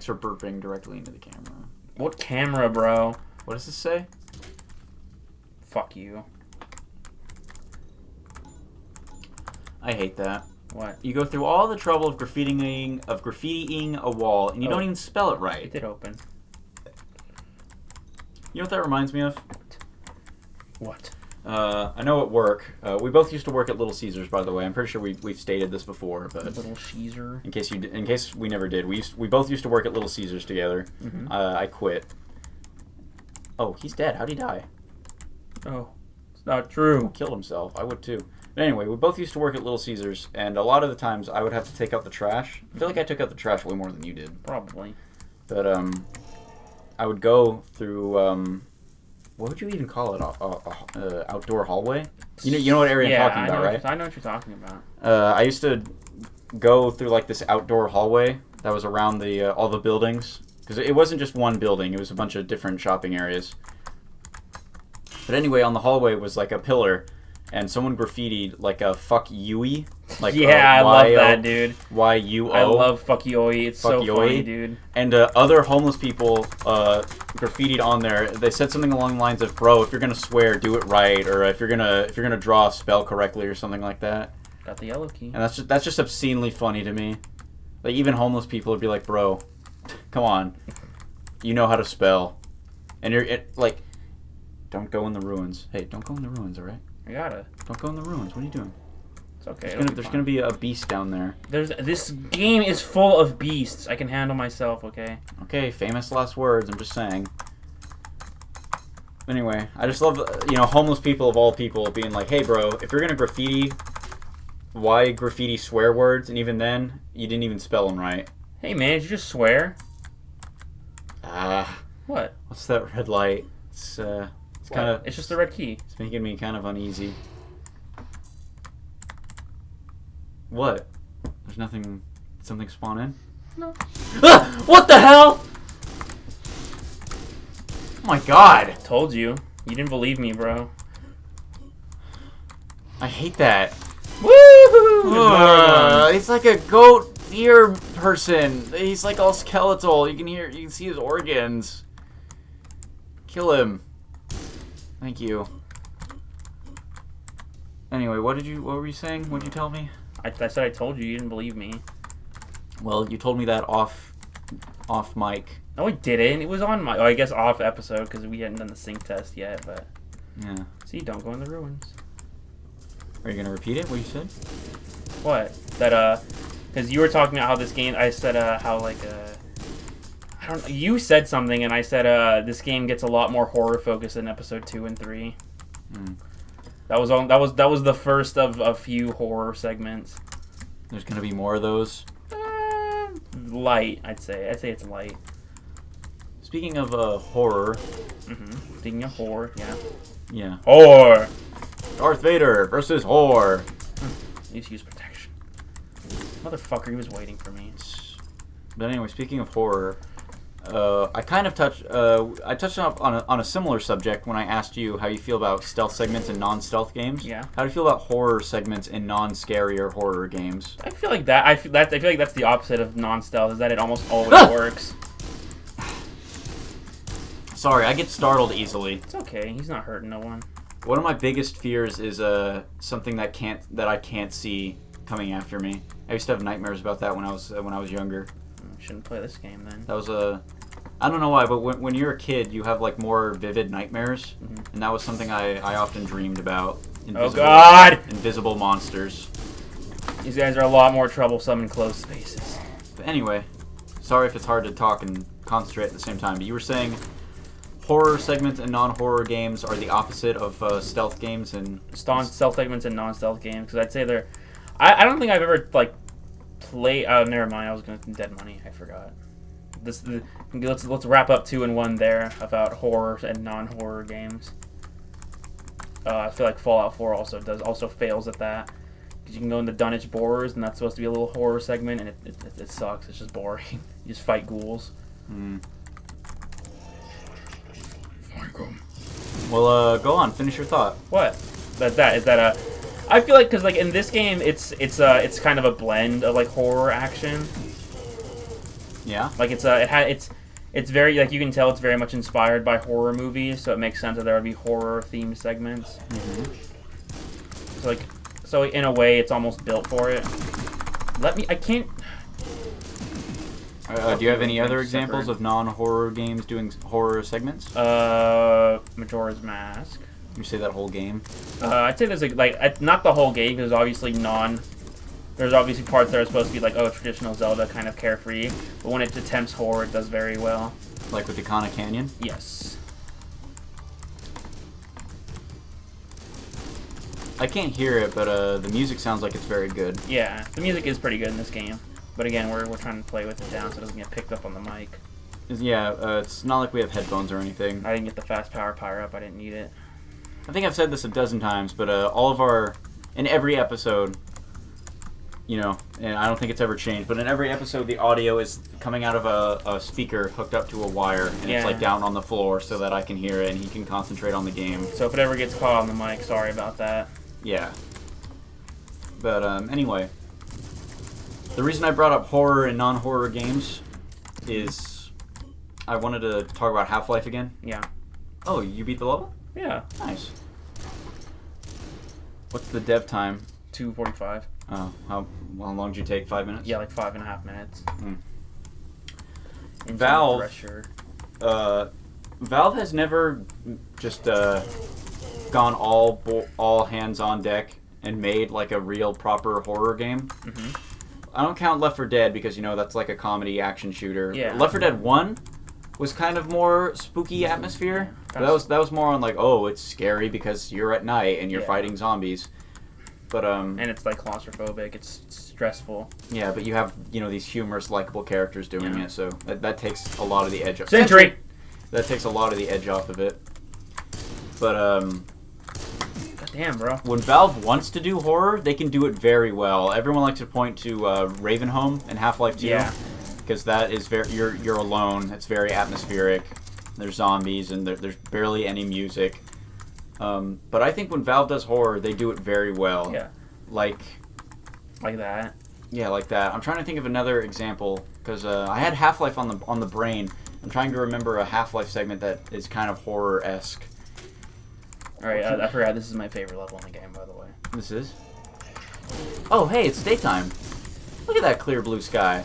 Thanks for burping directly into the camera. What camera, bro? What does this say? Fuck you. I hate that. What? You go through all the trouble of graffitiing a wall, and you don't even spell it right. It did open. You know what that reminds me of? What? I know at work. We both used to work at Little Caesars, by the way. I'm pretty sure we've stated this before, but Little Caesar. in case we never did, we both used to work at Little Caesars together. Mm-hmm. I quit. Oh, he's dead. How'd he die? Oh, it's not true. Killed himself. I would too. But anyway, we both used to work at Little Caesars, and a lot of the times I would have to take out the trash. I feel like I took out the trash way more than you did. Probably. But I would go through what would you even call it? Outdoor hallway? You know what area I'm talking about, right? I know what you're talking about. I used to go through like this outdoor hallway that was around the all the buildings, because it wasn't just one building; it was a bunch of different shopping areas. But anyway, on the hallway was like a pillar, and someone graffitied like a "fuck Yui." Like I love that, dude. Y-U-O. I love "fuck Yoi." It's fuck so Yoi. funny, dude. And other homeless people graffitied on there. They said something along the lines of, "Bro, if you're gonna swear, do it right," or if you're gonna draw a spell correctly, or something like that. Got the yellow key. And that's just obscenely funny to me. Like even homeless people would be like, "Bro, come on, you know how to spell," and like, don't go in the ruins. Hey, don't go in the ruins, all right? I gotta. Don't go in the ruins. What are you doing? It's okay. There's gonna be a beast down there. This game is full of beasts. I can handle myself, okay? Okay, famous last words. I'm just saying. Anyway, I just love homeless people of all people being like, "Hey, bro, if you're gonna graffiti, why graffiti swear words? And even then, you didn't even spell them right." Hey, man, did you just swear? What? What's that red light? It's kind of. It's just the red key. It's making me kind of uneasy. What? There's nothing. Did something spawn in? No. Ah! What the hell? Oh my god! Told you. You didn't believe me, bro. I hate that. Woo! He's like a goat ear person. He's like all skeletal. You can see his organs. Kill him. Thank you. Anyway, what were you saying? What did you tell me? I said I told you. You didn't believe me. Well, you told me that off mic. No, I didn't. It was on my. Oh, I guess off episode because we hadn't done the sync test yet. But yeah. See, don't go in the ruins. Are you gonna repeat it? What you said? What? That because you were talking about how this game. I said how like I don't know. You said something, and I said this game gets a lot more horror focused in episode 2 and 3. Mm. That was the first of a few horror segments. There's gonna be more of those. Light, I'd say. I'd say it's light. Speaking of horror. Mm-hmm. Speaking of horror, yeah. Yeah. Horror. Darth Vader versus horror. Needs to use protection. Motherfucker, he was waiting for me. But anyway, speaking of horror, I kind of touched on a similar subject when I asked you how you feel about stealth segments in non-stealth games. Yeah. How do you feel about horror segments in non-scary or horror games? I feel like that. I feel like that's the opposite of non-stealth. Is that it almost always works. Sorry, I get startled easily. It's okay. He's not hurting no one. One of my biggest fears is something that I can't see coming after me. I used to have nightmares about that when I was younger. Shouldn't play this game then. That was I don't know why, but when you're a kid, you have like more vivid nightmares, and that was something I often dreamed about. Oh God! Invisible monsters. These guys are a lot more troublesome in closed spaces. But anyway, sorry if it's hard to talk and concentrate at the same time. But you were saying horror segments and non-horror games are the opposite of stealth games and stealth segments and non-stealth games, because I'd say they're. I don't think I've ever like play. Oh, never mind. I was going to Dead Money. I forgot. Let's wrap up 2 and 1 there about horror and non-horror games. I feel like Fallout 4 also fails at that, because you can go into Dunwich Borers, and that's supposed to be a little horror segment, and it sucks. It's just boring. You just fight ghouls. Well, go on. Finish your thought. What? I feel like, because like in this game, it's kind of a blend of like horror action. Yeah. Like it's very, like, you can tell it's very much inspired by horror movies, so it makes sense that there would be horror themed segments. So in a way, it's almost built for it. I can't. Do you have any other examples of non-horror games doing horror segments? Majora's Mask. You say that whole game? I'd say there's not the whole game, because there's obviously parts that are supposed to be like, traditional Zelda kind of carefree, but when it attempts horror, it does very well. Like with Ikana Canyon? Yes. I can't hear it, but the music sounds like it's very good. Yeah, the music is pretty good in this game, but again, we're trying to play with it down so it doesn't get picked up on the mic. Yeah, it's not like we have headphones or anything. I didn't get the fast power up, I didn't need it. I think I've said this a dozen times, but in every episode, you know, and I don't think it's ever changed, but in every episode the audio is coming out of a speaker hooked up to a wire, and it's like down on the floor so that I can hear it and he can concentrate on the game. So if it ever gets caught on the mic, sorry about that. Yeah. But anyway, the reason I brought up horror and non-horror games is I wanted to talk about Half-Life again. Yeah. Oh, you beat the level? Yeah. Nice. What's the dev time? 2:45. Oh, how long did you take? 5 minutes? Yeah, like 5.5 minutes. Valve has never just gone all hands on deck and made like a real proper horror game. I don't count Left 4 Dead because, you know, that's like a comedy action shooter. Yeah. Left 4 Dead 1 was kind of more spooky atmosphere. But that was more on like, oh, it's scary because you're at night and you're fighting zombies. But and it's like claustrophobic. It's stressful. Yeah, but you have, you know, these humorous, likable characters doing it, so that takes a lot of the edge off. Sentry. That takes a lot of the edge off of it. But God damn, bro. When Valve wants to do horror, they can do it very well. Everyone likes to point to Ravenholm and Half-Life 2. Yeah. Because that is you're alone. It's very atmospheric. There's zombies and there's barely any music. But I think when Valve does horror, they do it very well. Yeah. Like that. Yeah, like that. I'm trying to think of another example because I had Half-Life on the brain. I'm trying to remember a Half-Life segment that is kind of horror-esque. All right, I forgot. This is my favorite level in the game, by the way. This is? Oh, hey, it's daytime. Look at that clear blue sky.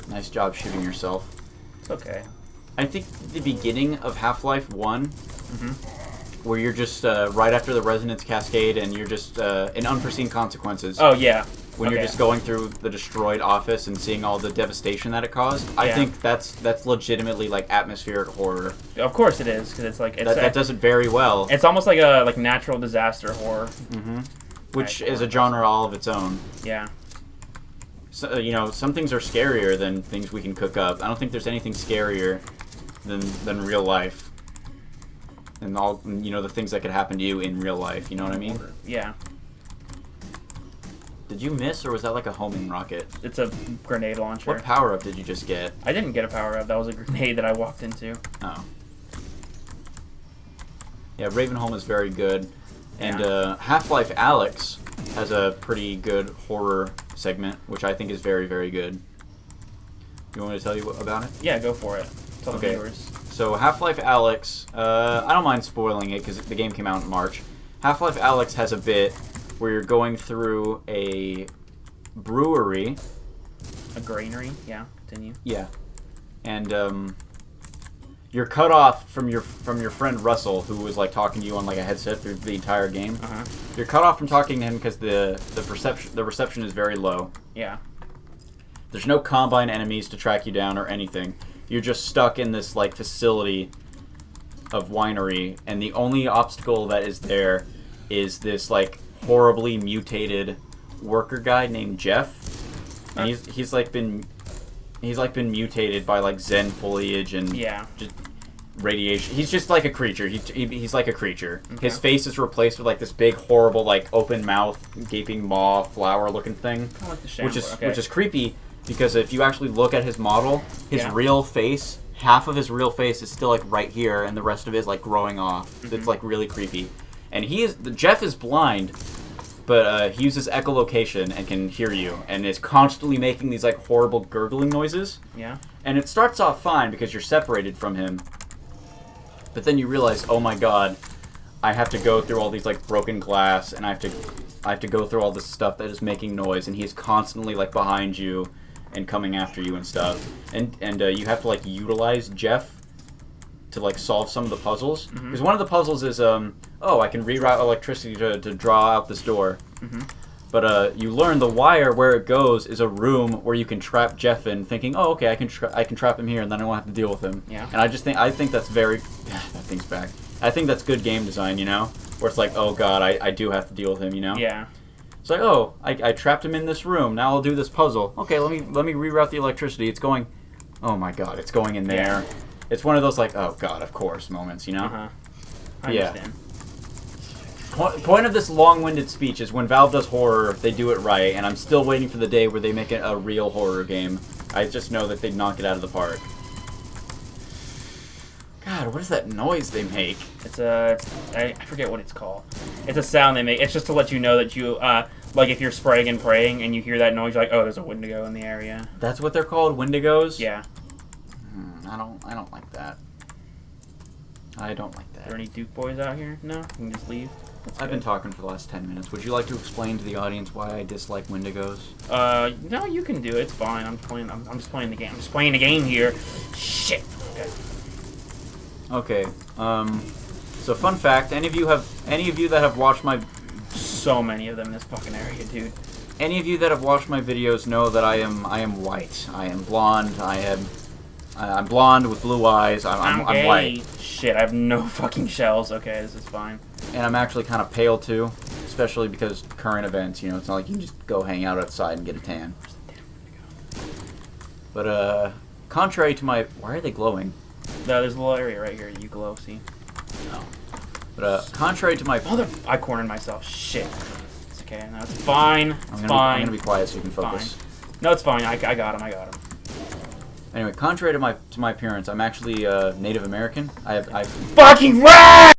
Nice job shooting yourself. It's okay. I think the beginning of Half-Life 1, where you're just right after the Resonance Cascade and you're just in Unforeseen Consequences. Oh, yeah. When you're just going through the destroyed office and seeing all the devastation that it caused. I think that's legitimately like atmospheric horror. Of course it is, because it's like... that does it very well. It's almost like a natural disaster horror. Which is a genre all of its own. Yeah. So, you know, some things are scarier than things we can cook up. I don't think there's anything scarier than real life. And all, you know, the things that could happen to you in real life. You know what I mean? Yeah. Did you miss, or was that like a homing rocket? It's a grenade launcher. What power-up did you just get? I didn't get a power-up. That was a grenade that I walked into. Oh. Yeah, Ravenholm is very good. And Half-Life Alyx has a pretty good horror segment, which I think is very, very good. You want me to tell you about it? Yeah, go for it. Tell the viewers. So Half-Life Alyx, I don't mind spoiling it because the game came out in March. Half-Life Alyx has a bit where you're going through a brewery. A granary, yeah. Continue. Yeah. And you're cut off from your friend Russell, who was like talking to you on like a headset through the entire game. You're cut off from talking to him because the reception is very low. Yeah. There's no Combine enemies to track you down or anything. You're just stuck in this like facility of winery, and the only obstacle that is there is this like horribly mutated worker guy named Jeff, and he's been mutated by like Zen foliage and just radiation. He's just like a creature. He's like a creature. Okay. His face is replaced with like this big horrible like open mouth gaping maw flower looking thing, like the which is creepy because if you actually look at his model, his real face, half of his real face is still like right here, and the rest of it is like growing off. It's like really creepy. And Jeff is blind, but he uses echolocation and can hear you, and is constantly making these like horrible gurgling noises. Yeah. And it starts off fine because you're separated from him, but then you realize, oh my god, I have to go through all these like broken glass, and I have to go through all this stuff that is making noise, and he's constantly like behind you and coming after you and stuff, and you have to like utilize Jeff to like solve some of the puzzles, because one of the puzzles is I can reroute electricity to draw out this door, but you learn the wire where it goes is a room where you can trap Jeff in, thinking, oh okay, I can trap him here and then I won't have to deal with him. Yeah. And I think that's very that thing's back. I think that's good game design, you know, where it's like, oh god, I do have to deal with him, you know. Yeah. It's like, oh, I trapped him in this room. Now I'll do this puzzle. Okay, let me reroute the electricity. It's going. Oh my god, it's going in there. Yeah. It's one of those like, oh god, of course moments, you know. I understand. Point of this long-winded speech is when Valve does horror, they do it right, and I'm still waiting for the day where they make it a real horror game. I just know that they'd knock it out of the park. God, what is that noise they make? It's I forget what it's called. It's a sound they make. It's just to let you know that you like if you're spraying and praying and you hear that noise, you're like, oh, there's a Wendigo in the area. That's what they're called, Wendigos? Yeah. I don't like that. I don't like that. Are there any Duke boys out here? No? You can just leave? I've been talking for the last 10 minutes. Would you like to explain to the audience why I dislike Wendigos? No, you can do it. It's fine. I'm just playing the game. I'm just playing the game here. Shit. Okay. So fun fact, any of you that have watched my... So many of them in this fucking area, dude. Any of you that have watched my videos know that I am white. I am blonde. I'm blonde with blue eyes. I'm white. Shit, I have no fucking shells. Okay, this is fine. And I'm actually kind of pale too, especially because current events, you know, it's not like you can just go hang out outside and get a tan. But contrary to my... Why are they glowing? No, there's a little area right here you glow, see? No. But contrary to my... I cornered myself. Shit. It's okay. No, it's fine. It's fine. I'm gonna be quiet so you can focus. Fine. No, it's fine. I got him. Anyway, contrary to my appearance, I'm actually Native American. I fucking rat!